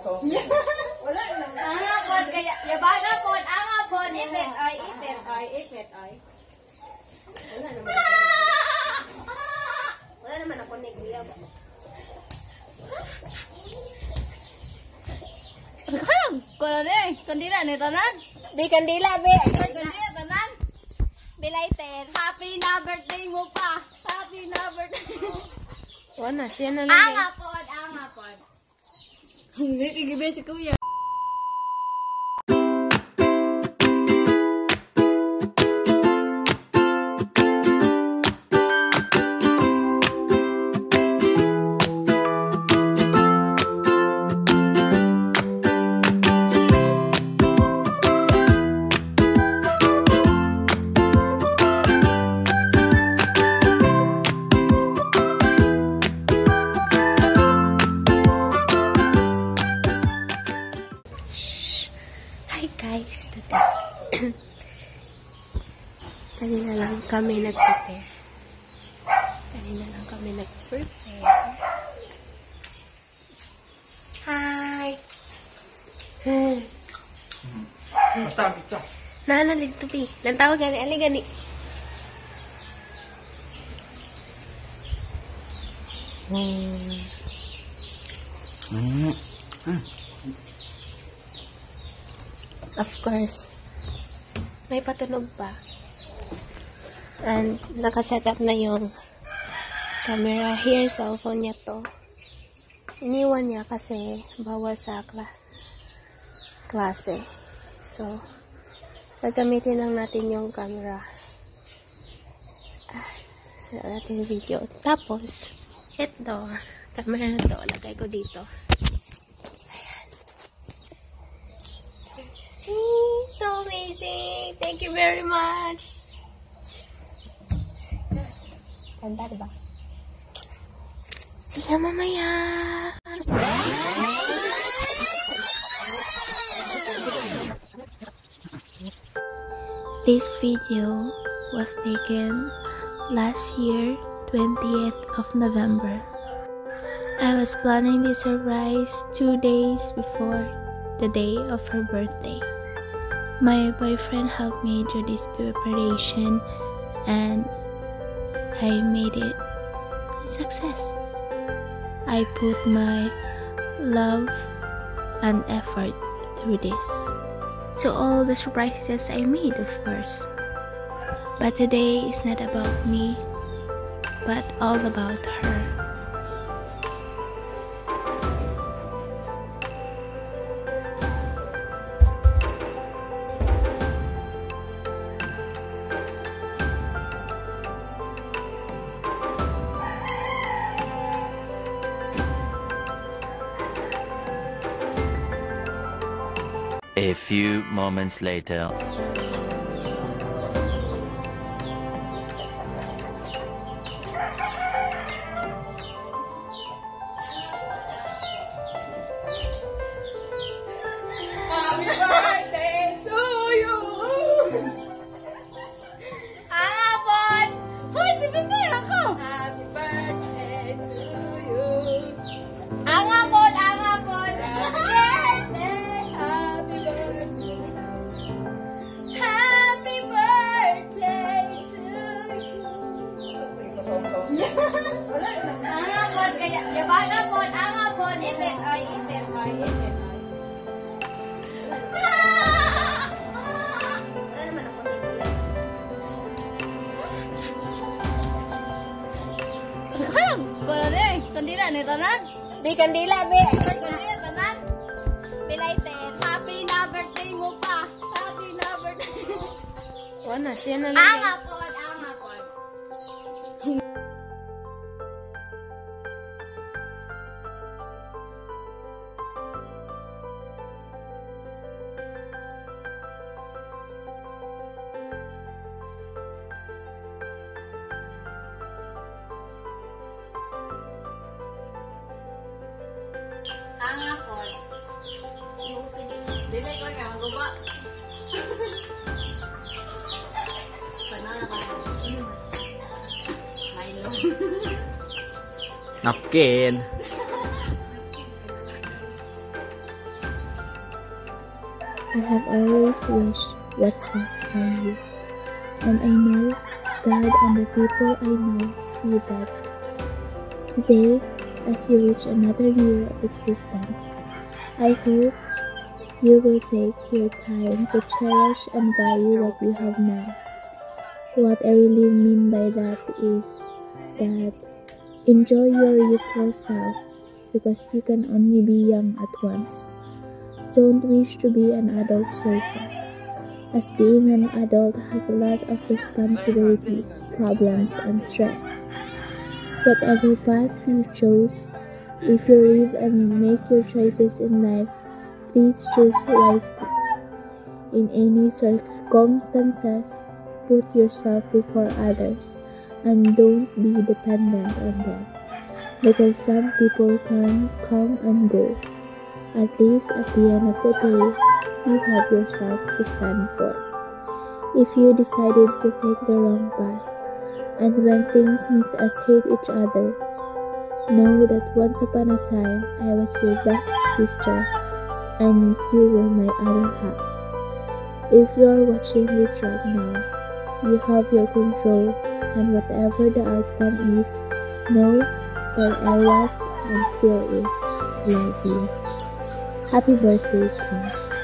Wala naman. Angapon kaya yabaga pod, angapon ipit ay ipit ay ipit ay. Wala naman. Wala naman ako nagbiya ba? Kalam, kuno ni kandila ni tanan. Bi kandila be. Kandila tanan. Belated. Happy na birthday mo pa. Happy na birthday. Wala siya na lang. Angapon, angapon. Hindi igibe si kuya. Guys, kanina lang kami nag-prepare. Hi! Basta ang pizza. Nanalig to be. Nantawag gani, ali gani. Of course, may patunog pa. And nakaset up na yung camera here, cellphone niya to. Iniwan niya kasi bawal sa klase. So, gagamitin lang natin yung camera sa ating video. Tapos, ito, camera na to, lagay ko dito. So amazing! Thank you very much! Ganda, diba? See you mamaya! This video was taken last year, 20th of November. I was planning this surprise 2 days before the day of her birthday. My boyfriend helped me do this preparation and I made it a success. I put my love and effort through this. To all the surprises I made, of course. But today is not about me, but all about her. A few moments later. Happy birthday to you! Angapon! Hoy, sipintin ako! Happy birthday to you! Angapon, angapon! Happy birthday to you! Angapon kaya, yabaga pod, angapon, ipit ay, ipit ay, ipit ay. Wala naman ako nagbiya. Kalam, kuno ni kandila ni tanan. Bi kandila be. Kandila tanan. Belated. Happy na birthday mo pa. Happy na birthday. Wala siya na lang. Angapon, angapon. Angapon. Dili ko nga guba. Banana ka. Milo. Napkin. I have always wished what's best for you, and I know God and the people I know see that. Today, as you reach another year of existence, I hope you will take your time to cherish and value what you have now. What I really mean by that is that enjoy your youthful self because you can only be young at once. Don't wish to be an adult so fast, as being an adult has a lot of responsibilities, problems, and stress. Whatever path you chose, if you live and make your choices in life, please choose wisely. In any circumstances, put yourself before others and don't be dependent on them, because some people can come and go. At least at the end of the day, you have yourself to stand for. If you decided to take the wrong path, and when things make us hate each other, know that once upon a time I was your best sister and you were my other half. If you are watching this right now, you have your control, and whatever the outcome is, know that I was and still is love you. Happy birthday, Kim.